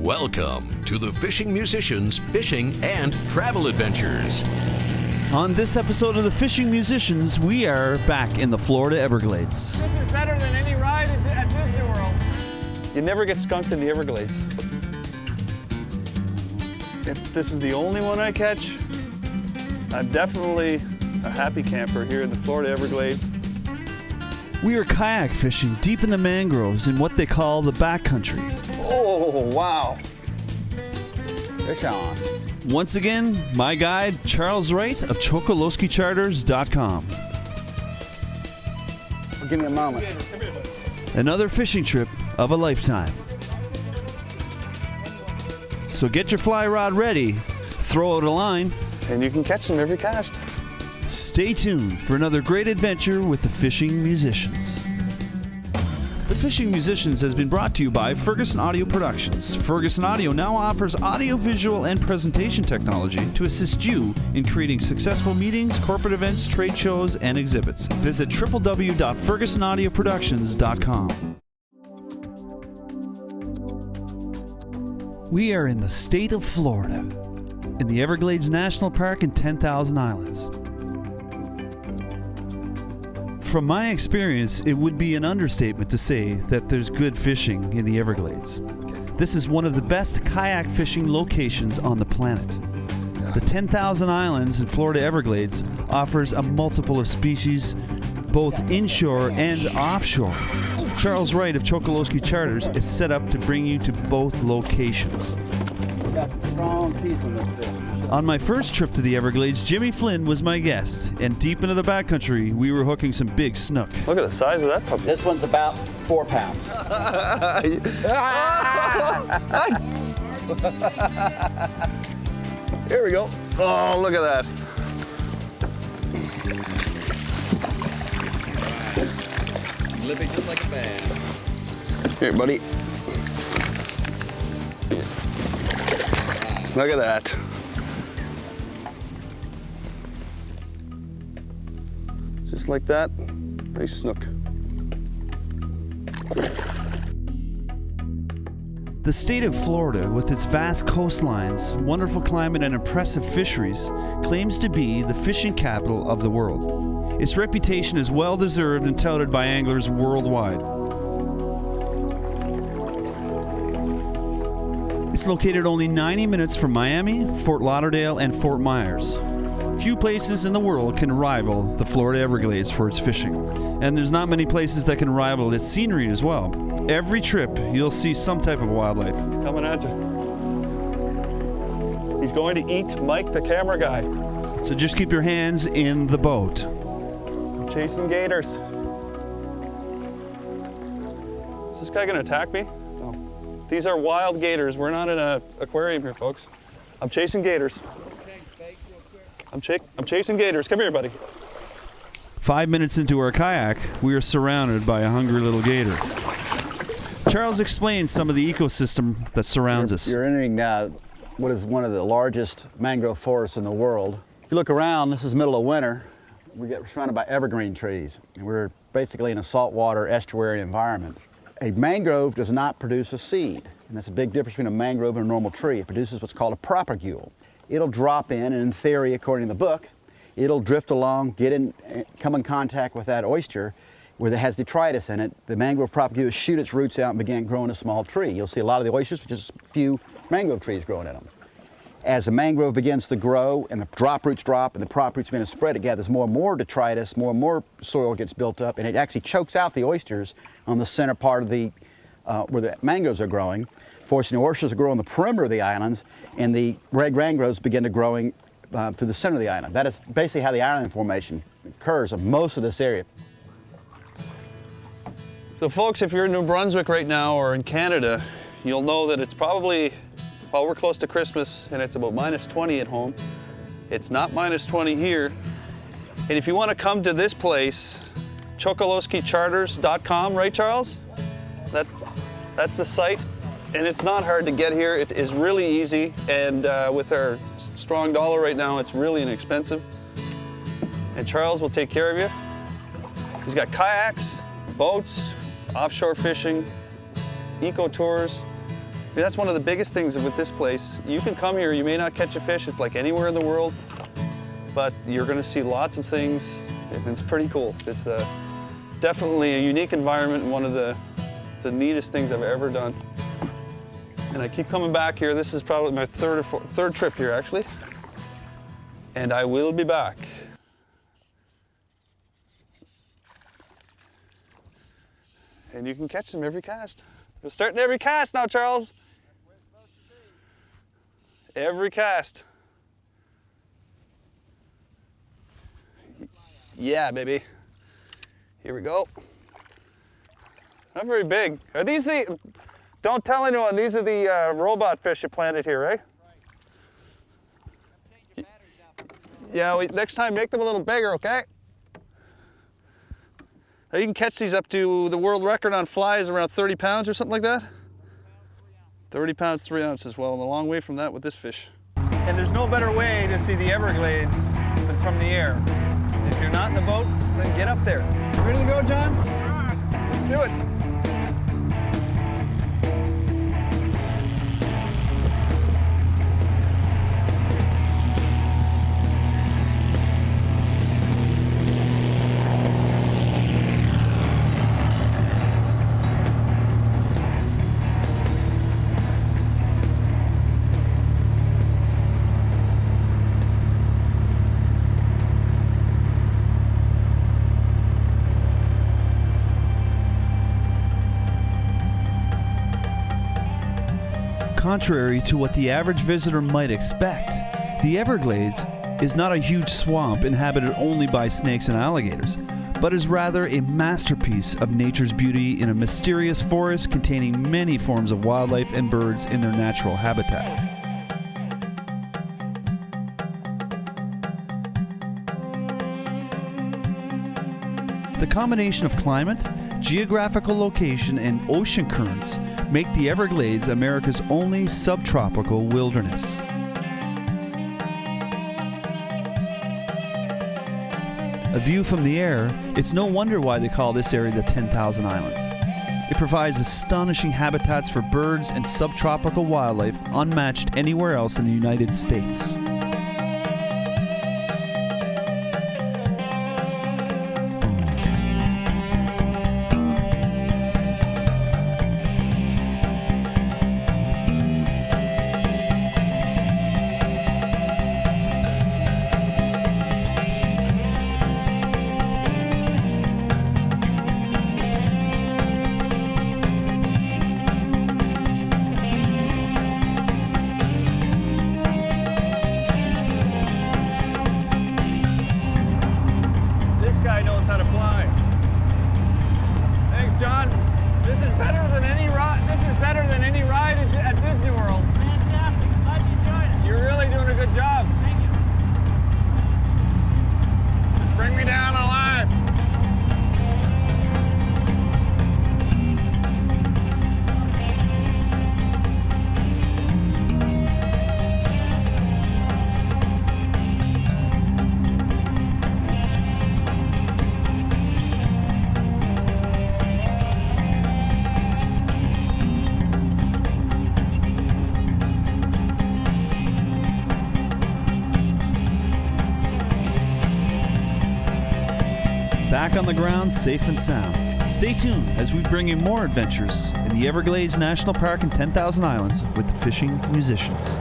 Welcome to the Fishing Musicians Fishing and Travel Adventures. On this episode of the Fishing Musicians, we are back in the Florida Everglades. This is better than any ride at Disney World. You never get skunked in the Everglades. If this is the only one I catch, I'm definitely a happy camper here in the Florida Everglades. We are kayak fishing deep in the mangroves in what they call the backcountry. Oh, wow. Fish on. Once again, my guide, Charles Wright of ChokoloskeeCharters.com. Give me a moment. Another fishing trip of a lifetime. So get your fly rod ready, throw out a line, And you can catch them every cast. stay tuned for another great adventure with the Fishing Musicians. The Fishing Musicians has been brought to you by Ferguson Audio Productions. Ferguson Audio now offers audio-visual and presentation technology to assist you in creating successful meetings, corporate events, trade shows, and exhibits. Visit www.fergusonaudioproductions.com. We are in the state of Florida, in the Everglades National Park and 10,000 Islands. From my experience, it would be an understatement to say that there's good fishing in the Everglades. This is one of the best kayak fishing locations on the planet. The 10,000 Islands in Florida Everglades offers a multiple of species, both inshore and offshore. Charles Wright of Chokoloskee Charters is set up to bring you to both locations. Got some strong teeth in this fish. On my first trip to the Everglades, Jimmy Flynn was my guest, and deep into the backcountry, we were hooking some big snook. Look at the size of that puppy. This one's about 4 pounds. Here we go. Oh, look at that. Living just like a man. Here, buddy. Look at that. Just like that, nice snook. The state of Florida, with its vast coastlines, wonderful climate, and impressive fisheries, claims to be the fishing capital of the world. Its reputation is well deserved and touted by anglers worldwide. It's located only 90 minutes from Miami, Fort Lauderdale, and Fort Myers. Few places in the world can rival the Florida Everglades for its fishing. And there's not many places that can rival its scenery as well. Every trip, you'll see some type of wildlife. He's coming at you. He's going to eat Mike, the camera guy. So just keep your hands in the boat. I'm chasing gators. Is this guy gonna attack me? No. These are wild gators. We're not in an aquarium here, folks. I'm chasing gators. I'm chasing gators. Come here, buddy. 5 minutes into our kayak, we are surrounded by a hungry little gator. Charles explains some of the ecosystem that surrounds us. You're entering what is one of the largest mangrove forests in the world. If you look around, this is middle of winter. We get surrounded by evergreen trees. And we're basically in a saltwater estuary environment. A mangrove does not produce a seed. And that's a big difference between a mangrove and a normal tree. It produces what's called a propagule. It'll drop in, and in theory, according to the book, it'll drift along, come in contact with that oyster where it has detritus in it. The mangrove propagule shoot its roots out and begin growing a small tree. You'll see a lot of the oysters with just a few mangrove trees growing in them. As the mangrove begins to grow and the drop roots drop and the prop roots begin to spread, it gathers more and more detritus, more and more soil gets built up, and it actually chokes out the oysters on the center part of the where the mangroves are growing, forcing the oysters to grow on the perimeter of the islands, and the red mangroves begin to growing through the center of the island. That is basically how the island formation occurs in most of this area. So folks, if you're in New Brunswick right now or in Canada, you'll know that it's probably, well, we're close to Christmas and it's about minus 20 at home. It's not minus 20 here. And if you want to come to this place, ChokoloskeeCharters.com, right, Charles? That's the site. And it's not hard to get here. It is really easy. And with our strong dollar right now, it's really inexpensive. And Charles will take care of you. He's got kayaks, boats, offshore fishing, eco tours, That's one of the biggest things with this place. You can come here, you may not catch a fish, it's like anywhere in the world, but you're gonna see lots of things. It's pretty cool. It's definitely a unique environment and one of the neatest things I've ever done. And I keep coming back here. This is probably my third trip here, actually. And I will be back. And you can catch them every cast. We're starting every cast now, Charles. Every cast. Yeah, baby. Here we go. Not very big. Are these the... Don't tell anyone, these are the robot fish you planted here, right? Right. Yeah, next time make them a little bigger, okay? Now you can catch these up to the world record on flies around 30 pounds or something like that? 30 pounds, 3 ounces. Well, I'm a long way from that with this fish. And there's no better way to see the Everglades than from the air. If you're not in the boat, then get up there. Ready to go, John? Let's do it. Contrary to what the average visitor might expect, the Everglades is not a huge swamp inhabited only by snakes and alligators, but is rather a masterpiece of nature's beauty in a mysterious forest containing many forms of wildlife and birds in their natural habitat. The combination of climate, geographical location, and ocean currents make the Everglades America's only subtropical wilderness. A view from the air, it's no wonder why they call this area the 10,000 Islands. It provides astonishing habitats for birds and subtropical wildlife unmatched anywhere else in the United States. Back on the ground, safe and sound. Stay tuned as we bring you more adventures in the Everglades National Park and 10,000 Islands with the Fishing Musicians.